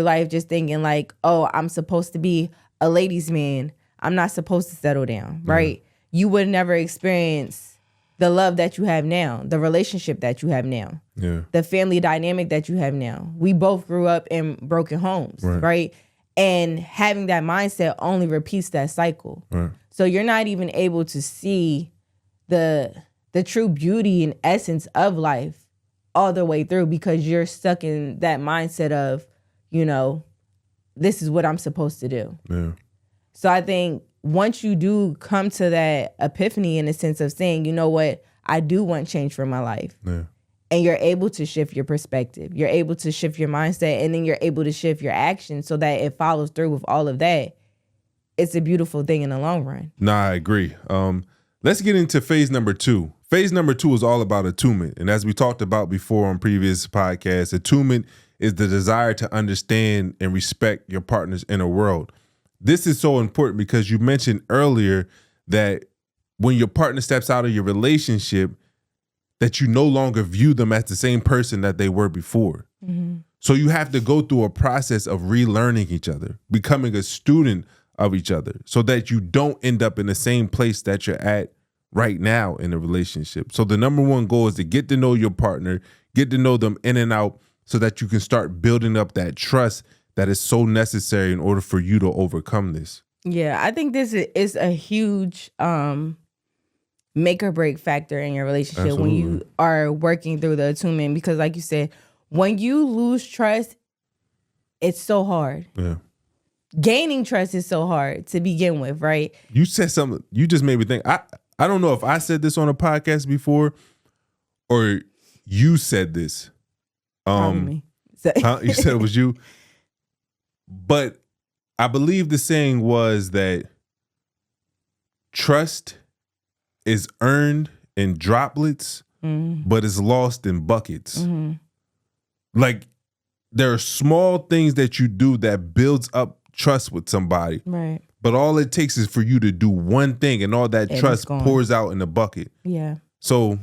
[SPEAKER 1] life just thinking like, oh, I'm supposed to be a ladies' man, I'm not supposed to settle down, right? You would never experience the love that you have now, the relationship that you have now, the family dynamic that you have now. We both grew up in broken homes, right? And having that mindset only repeats that cycle. So you're not even able to see the true beauty and essence of life all the way through because you're stuck in that mindset of, you know, this is what I'm supposed to do. So I think once you do come to that epiphany in the sense of saying, you know what, I do want change for my life. And you're able to shift your perspective. You're able to shift your mindset, and then you're able to shift your action so that it follows through with all of that. It's a beautiful thing in the long run.
[SPEAKER 2] Nah, I agree. Let's get into phase number 2. Phase number 2 is all about attunement. And as we talked about before on previous podcasts, attunement is the desire to understand and respect your partner's inner world. This is so important because you mentioned earlier that when your partner steps out of your relationship, that you no longer view them as the same person that they were before. So you have to go through a process of relearning each other, becoming a student of each other so that you don't end up in the same place that you're at right now in a relationship. So the number one goal is to get to know your partner, get to know them in and out so that you can start building up that trust that is so necessary in order for you to overcome this.
[SPEAKER 1] Yeah, I think this is a huge make or break factor in your relationship when you are working through the attunement because like you said, when you lose trust, it's so hard. Gaining trust is so hard to begin with, right?
[SPEAKER 2] You said something, you just made me think. I don't know if I said this on a podcast before or you said this.
[SPEAKER 1] Me.
[SPEAKER 2] You said it was you. But I believe the saying was that trust is earned in droplets, but is lost in buckets. Like there are small things that you do that builds up trust with somebody.
[SPEAKER 1] Right.
[SPEAKER 2] But all it takes is for you to do one thing and all that trust pours out in the bucket.
[SPEAKER 1] Yeah.
[SPEAKER 2] So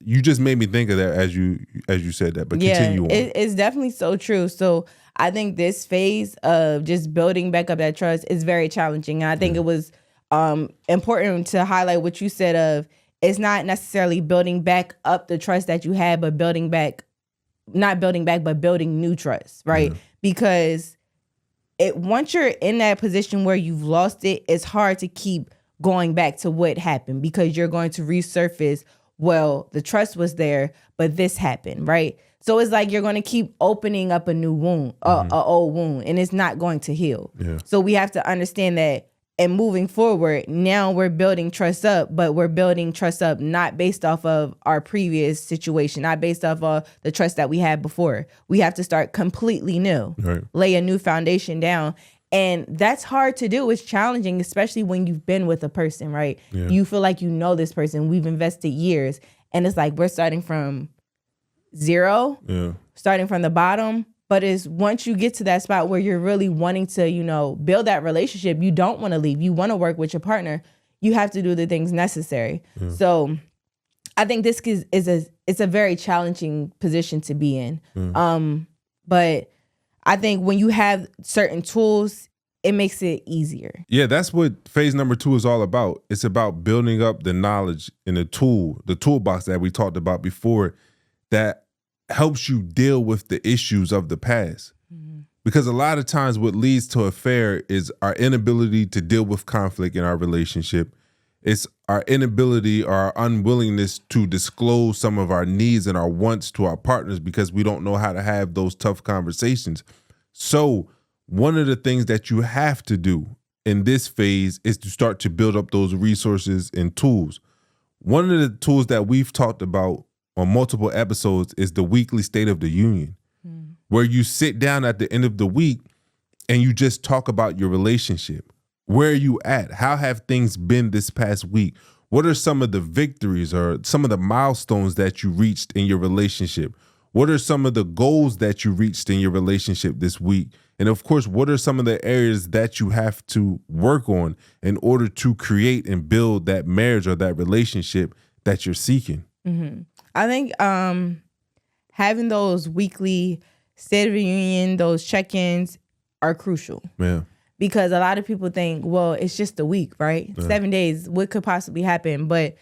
[SPEAKER 2] you just made me think of that as you said that, but continue on.
[SPEAKER 1] It's definitely so true. So I think this phase of just building back up that trust is very challenging. And I think it was important to highlight what you said of it's not necessarily building back up the trust that you had, but building new trust, right? Because once you're in that position where you've lost it, it's hard to keep going back to what happened because you're going to resurface, well, the trust was there, but this happened, right? So it's like you're going to keep opening up a new wound, a old wound, and it's not going to heal. So we have to understand that and moving forward, now we're building trust up, but we're building trust up not based off of our previous situation, not based off of the trust that we had before. We have to start completely new, lay a new foundation down. And that's hard to do. It's challenging, especially when you've been with a person, right?
[SPEAKER 2] Yeah.
[SPEAKER 1] You feel like you know this person. We've invested years. And it's like we're starting from zero, starting from the bottom. But it's once you get to that spot where you're really wanting to, you know, build that relationship, you don't want to leave. You want to work with your partner. You have to do the things necessary. Yeah. So I think this it's a very challenging position to be in. But I think when you have certain tools, it makes it easier.
[SPEAKER 2] Yeah, that's what phase number 2 is all about. It's about building up the knowledge and the toolbox that we talked about before that helps you deal with the issues of the past. Mm-hmm. Because a lot of times what leads to affair is our inability to deal with conflict in our relationship. It's our inability or our unwillingness to disclose some of our needs and our wants to our partners because we don't know how to have those tough conversations. So one of the things that you have to do in this phase is to start to build up those resources and tools. One of the tools that we've talked about on multiple episodes is the weekly State of the Union, where you sit down at the end of the week and you just talk about your relationship. Where are you at? How have things been this past week? What are some of the victories or some of the milestones that you reached in your relationship? What are some of the goals that you reached in your relationship this week? And of course, what are some of the areas that you have to work on in order to create and build that marriage or that relationship that you're seeking?
[SPEAKER 1] Mm-hmm. I think having those weekly State of the Union, those check-ins are crucial.
[SPEAKER 2] Yeah.
[SPEAKER 1] Because a lot of people think, well, it's just a week, right? Yeah. 7 days, what could possibly happen? But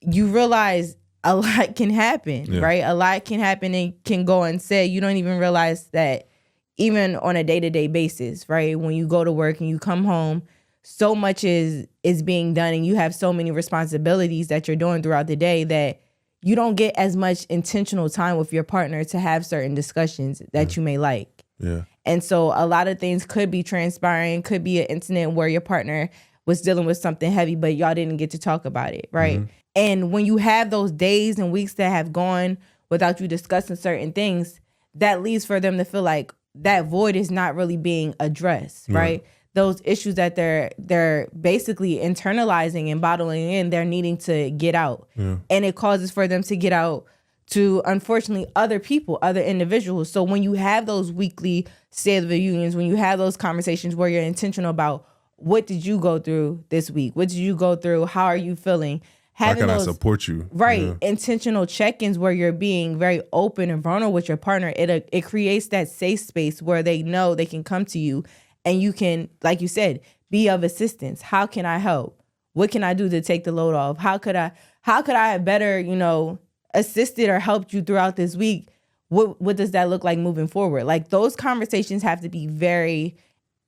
[SPEAKER 1] you realize a lot can happen, right? A lot can happen and can go unsaid. You don't even realize that even on a day-to-day basis, right? When you go to work and you come home, so much is being done and you have so many responsibilities that you're doing throughout the day that you don't get as much intentional time with your partner to have certain discussions that you may like.
[SPEAKER 2] Yeah.
[SPEAKER 1] And so a lot of things could be transpiring, could be an incident where your partner was dealing with something heavy, but y'all didn't get to talk about it, right? Mm-hmm. And when you have those days and weeks that have gone without you discussing certain things, that leads for them to feel like that void is not really being addressed, right? Those issues that they're basically internalizing and bottling in, they're needing to get out. Yeah. And it causes for them to get out to, unfortunately, other people, other individuals. So when you have those weekly State of the Unions, when you have those conversations where you're intentional about what did you go through this week? What did you go through? How are you feeling?
[SPEAKER 2] Having How can I support you?
[SPEAKER 1] Right. Yeah. Intentional check-ins where you're being very open and vulnerable with your partner. It creates that safe space where they know they can come to you and you can, like you said, be of assistance. How can I help? What can I do to take the load off? How could I have better, assisted or helped you throughout this week? What does that look like moving forward? Like those conversations have to be very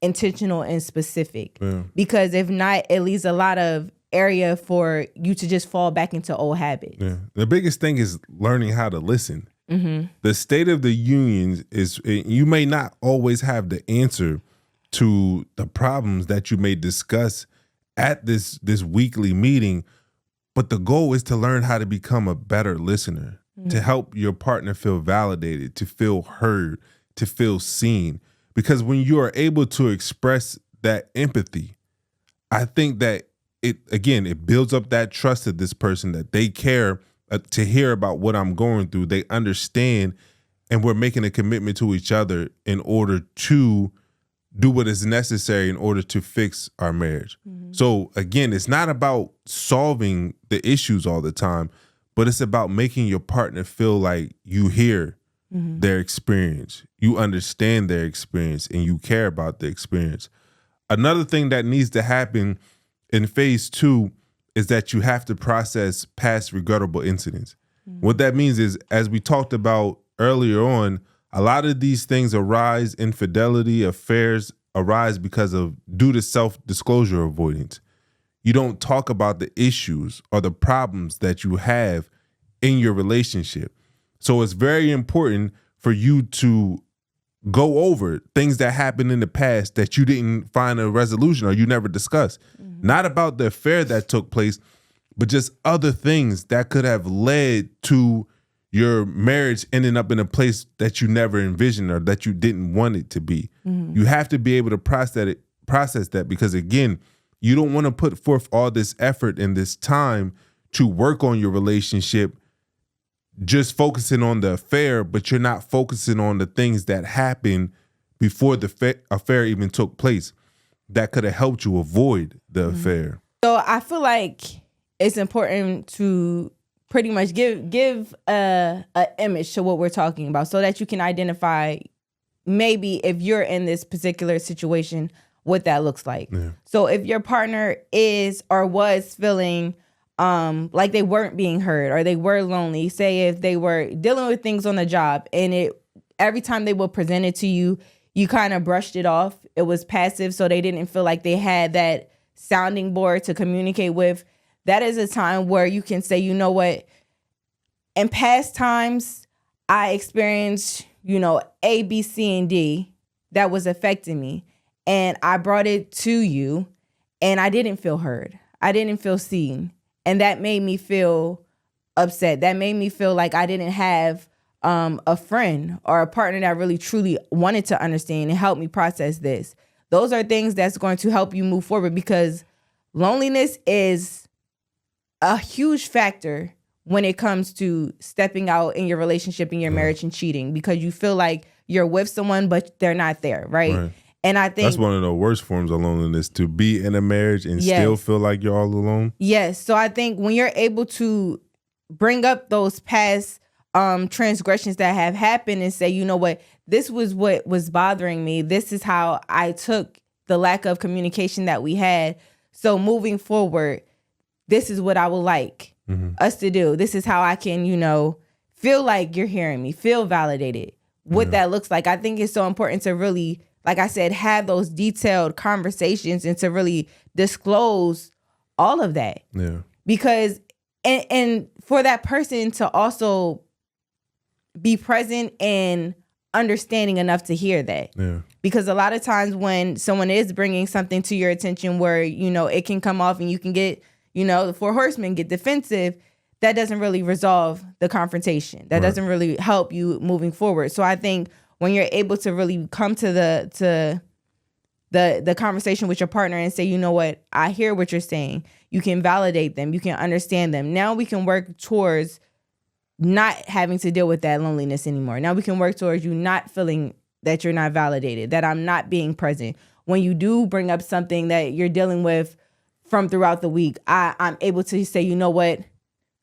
[SPEAKER 1] intentional and specific because if not, it leaves a lot of area for you to just fall back into old habits.
[SPEAKER 2] Yeah. The biggest thing is learning how to listen. Mm-hmm. The State of the Union is, you may not always have the answer to the problems that you may discuss at this weekly meeting, but the goal is to learn how to become a better listener, to help your partner feel validated, to feel heard, to feel seen. Because when you are able to express that empathy, I think that it builds up that trust of this person that they care to hear about what I'm going through. They understand, and we're making a commitment to each other in order to do what is necessary in order to fix our marriage. Mm-hmm. So again, it's not about solving the issues all the time, but it's about making your partner feel like you hear their experience, you understand their experience, and you care about the experience. Another thing that needs to happen in phase 2 is that you have to process past regrettable incidents. Mm-hmm. What that means is, as we talked about earlier on, a lot of these things arise, infidelity, affairs arise due to self-disclosure avoidance. You don't talk about the issues or the problems that you have in your relationship. So it's very important for you to go over things that happened in the past that you didn't find a resolution or you never discussed. Mm-hmm. Not about the affair that took place, but just other things that could have led to your marriage ending up in a place that you never envisioned or that you didn't want it to be. You have to be able to process that because, again, you don't want to put forth all this effort and this time to work on your relationship just focusing on the affair, but you're not focusing on the things that happened before the affair even took place that could have helped you avoid the affair.
[SPEAKER 1] So I feel like it's important to pretty much give a image to what we're talking about so that you can identify maybe if you're in this particular situation, what that looks like. Yeah. So if your partner is or was feeling like they weren't being heard or they were lonely, say if they were dealing with things on the job and every time they would present it to you, you kind of brushed it off. It was passive, so they didn't feel like they had that sounding board to communicate with. That is a time where you can say, you know what, in past times, I experienced, A, B, C, and D that was affecting me. And I brought it to you and I didn't feel heard. I didn't feel seen. And that made me feel upset. That made me feel like I didn't have a friend or a partner that really truly wanted to understand and help me process this. Those are things that's going to help you move forward because loneliness is a huge factor when it comes to stepping out in your relationship, in your marriage and cheating because you feel like you're with someone, but they're not there, right? And I think
[SPEAKER 2] that's one of the worst forms of loneliness, to be in a marriage and still feel like you're all alone.
[SPEAKER 1] Yes. So I think when you're able to bring up those past transgressions that have happened and say, you know what, this was what was bothering me. This is how I took the lack of communication that we had. So moving forward, this is what I would like us to do. This is how I can, feel like you're hearing me, feel validated, what that looks like. I think it's so important to really, like I said, have those detailed conversations and to really disclose all of that. Yeah. Because, and for that person to also be present and understanding enough to hear that. Yeah. Because a lot of times when someone is bringing something to your attention where, it can come off and you can get, the four horsemen get defensive, that doesn't really resolve the confrontation. That doesn't really help you moving forward. So I think when you're able to really come to the conversation with your partner and say, you know what, I hear what you're saying. You can validate them. You can understand them. Now we can work towards not having to deal with that loneliness anymore. Now we can work towards you not feeling that you're not validated, that I'm not being present. When you do bring up something that you're dealing with from throughout the week, I'm able to say, you know what,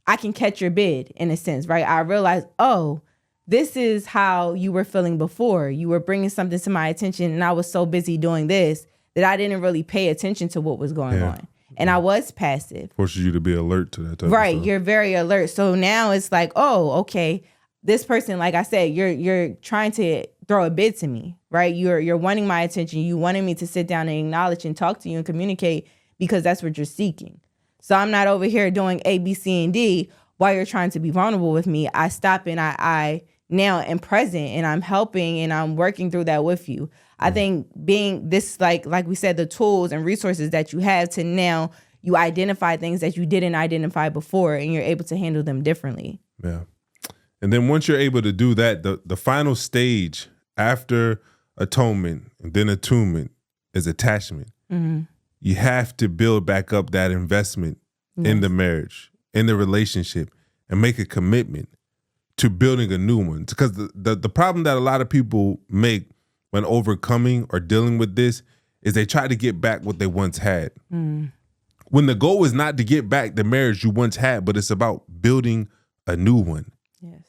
[SPEAKER 1] I can catch your bid in a sense, right? I realize, oh, this is how you were feeling before. You were bringing something to my attention and I was so busy doing this that I didn't really pay attention to what was going on. And I was passive.
[SPEAKER 2] Forces you to be alert to that type of
[SPEAKER 1] right.
[SPEAKER 2] stuff.
[SPEAKER 1] You're very alert. So now it's like, oh, okay, this person, like I said, you're trying to throw a bid to me, right? You're wanting my attention. You wanted me to sit down and acknowledge and talk to you and communicate because that's what you're seeking. So I'm not over here doing A, B, C, and D while you're trying to be vulnerable with me. I stop and I now am present and I'm helping and I'm working through that with you. I think being this, like we said, the tools and resources that you have to now you identify things that you didn't identify before and you're able to handle them differently.
[SPEAKER 2] Yeah. And then once you're able to do that, the final stage after atonement and then attunement is attachment. Mm-hmm. You have to build back up that investment in the marriage, in the relationship, and make a commitment to building a new one. Because the problem that a lot of people make when overcoming or dealing with this is they try to get back what they once had. Mm. When the goal is not to get back the marriage you once had, but it's about building a new one. Yes.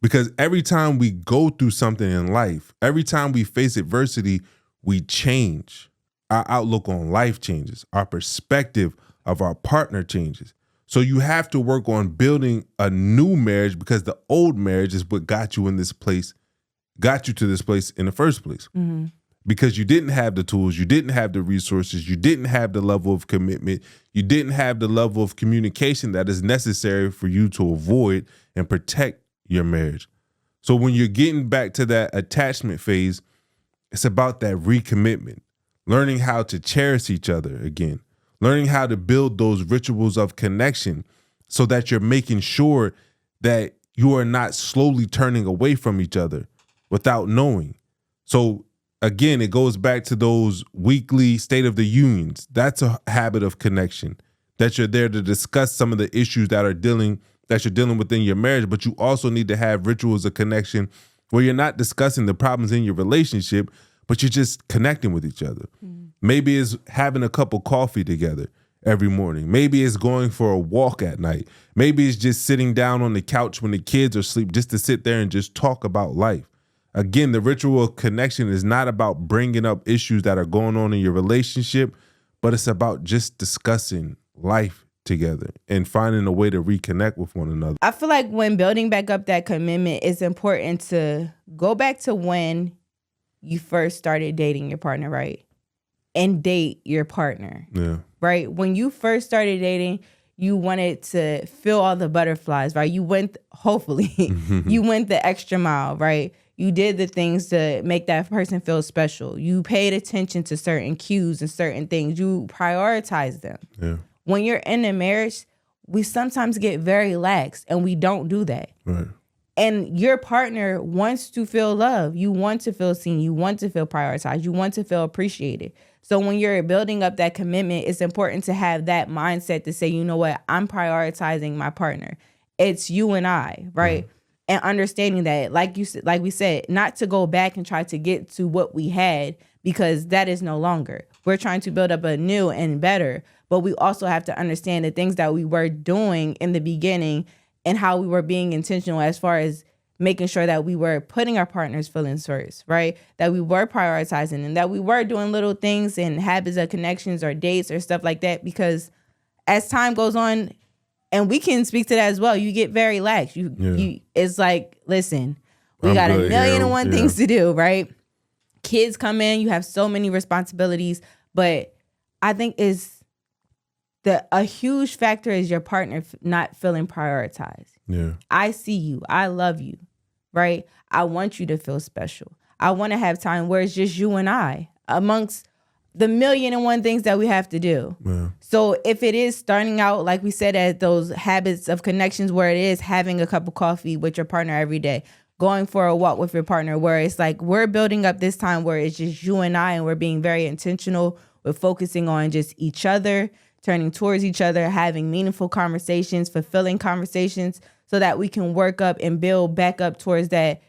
[SPEAKER 2] Because every time we go through something in life, every time we face adversity, we change. Our outlook on life changes. Our perspective of our partner changes. So you have to work on building a new marriage because the old marriage is what got you to this place in the first place. Mm-hmm. Because you didn't have the tools, you didn't have the resources, you didn't have the level of commitment, you didn't have the level of communication that is necessary for you to avoid and protect your marriage. So when you're getting back to that attachment phase, it's about that recommitment, learning how to cherish each other again, learning how to build those rituals of connection so that you're making sure that you are not slowly turning away from each other without knowing. So again, it goes back to those weekly State of the Unions. That's a habit of connection, that you're there to discuss some of the issues that you're dealing within your marriage, but you also need to have rituals of connection where you're not discussing the problems in your relationship, but you're just connecting with each other. Maybe it's having a cup of coffee together every morning. Maybe it's going for a walk at night. Maybe it's just sitting down on the couch when the kids are asleep, just to sit there and just talk about life. Again, the ritual of connection is not about bringing up issues that are going on in your relationship, but it's about just discussing life together and finding a way to reconnect with one another.
[SPEAKER 1] I feel like when building back up that commitment, it's important to go back to when you first started dating your partner, right? And date your partner.
[SPEAKER 2] Yeah.
[SPEAKER 1] Right? When you first started dating, you wanted to feel all the butterflies, right? You went, hopefully, you went the extra mile, right? You did the things to make that person feel special. You paid attention to certain cues and certain things. You prioritized them.
[SPEAKER 2] Yeah.
[SPEAKER 1] When you're in a marriage, we sometimes get very lax and we don't do that.
[SPEAKER 2] Right.
[SPEAKER 1] And your partner wants to feel love. You want to feel seen. You want to feel prioritized. You want to feel appreciated. So when you're building up that commitment, it's important to have that mindset to say, you know what, I'm prioritizing my partner. It's you and I, right? And understanding that, like we said, not to go back and try to get to what we had, because that is no longer. We're trying to build up a new and better, but we also have to understand the things that we were doing in the beginning and how we were being intentional as far as making sure that we were putting our partner's feelings first, right? That we were prioritizing and that we were doing little things and habits of connections or dates or stuff like that, because as time goes on, and we can speak to that as well, you get very lax. It's like, listen, we got a million and one things to do, right? Kids come in, you have so many responsibilities, but I think a huge factor is your partner not feeling prioritized.
[SPEAKER 2] Yeah.
[SPEAKER 1] I see you. I love you, right? I want you to feel special. I want to have time where it's just you and I amongst the million and one things that we have to do.
[SPEAKER 2] Yeah.
[SPEAKER 1] So if it is starting out, like we said, at those habits of connections where it is having a cup of coffee with your partner every day, going for a walk with your partner, where it's like we're building up this time where it's just you and I, and we're being very intentional. We're focusing on just each other, turning towards each other, having meaningful conversations, fulfilling conversations, so that we can work up and build back up towards that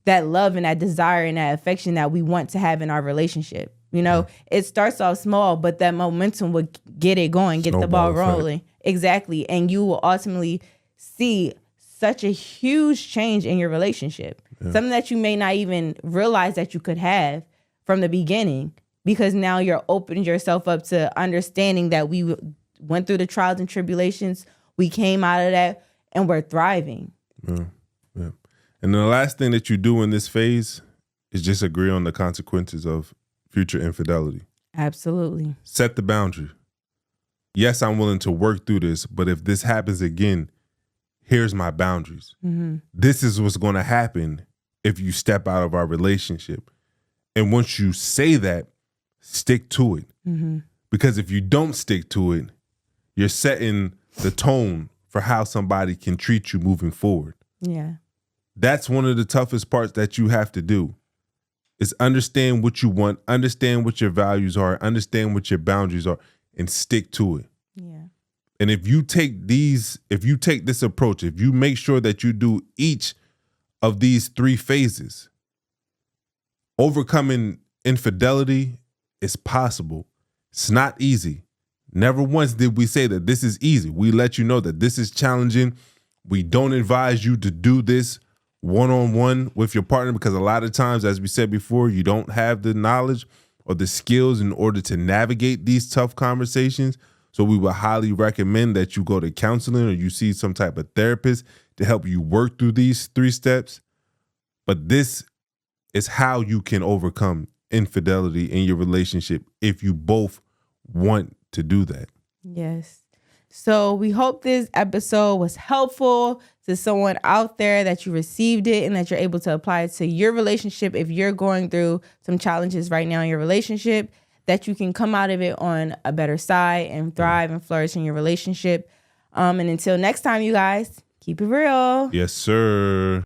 [SPEAKER 1] love and that desire and that affection that we want to have in our relationship. You know, it starts off small, but that momentum will get it going, get the ball rolling. Exactly. And you will ultimately see such a huge change in your relationship. Yeah. Something that you may not even realize that you could have from the beginning, because now you're opening yourself up to understanding that we went through the trials and tribulations. We came out of that and we're thriving.
[SPEAKER 2] Yeah. Yeah. And the last thing that you do in this phase is just agree on the consequences of future infidelity.
[SPEAKER 1] Absolutely.
[SPEAKER 2] Set the boundary. Yes, I'm willing to work through this, but if this happens again, here's my boundaries. Mm-hmm. This is what's going to happen if you step out of our relationship. And once you say that, stick to it. Mm-hmm. Because if you don't stick to it, you're setting the tone for how somebody can treat you moving forward.
[SPEAKER 1] Yeah.
[SPEAKER 2] That's one of the toughest parts that you have to do, is understand what you want, understand what your values are, understand what your boundaries are, and stick to it.
[SPEAKER 1] Yeah.
[SPEAKER 2] And if you take this approach, if you make sure that you do each of these 3 phases, overcoming infidelity is possible. It's not easy. Never once did we say that this is easy. We let you know that this is challenging. We don't advise you to do this one-on-one with your partner, because a lot of times, as we said before, you don't have the knowledge or the skills in order to navigate these tough conversations. So we would highly recommend that you go to counseling or you see some type of therapist to help you work through these 3 steps. But this is how you can overcome infidelity in your relationship if you both want to do that.
[SPEAKER 1] Yes. So we hope this episode was helpful to someone out there, that you received it and that you're able to apply it to your relationship. If you're going through some challenges right now in your relationship, that you can come out of it on a better side and thrive and flourish in your relationship. And until next time, you guys, Keep it real.
[SPEAKER 2] Yes, sir.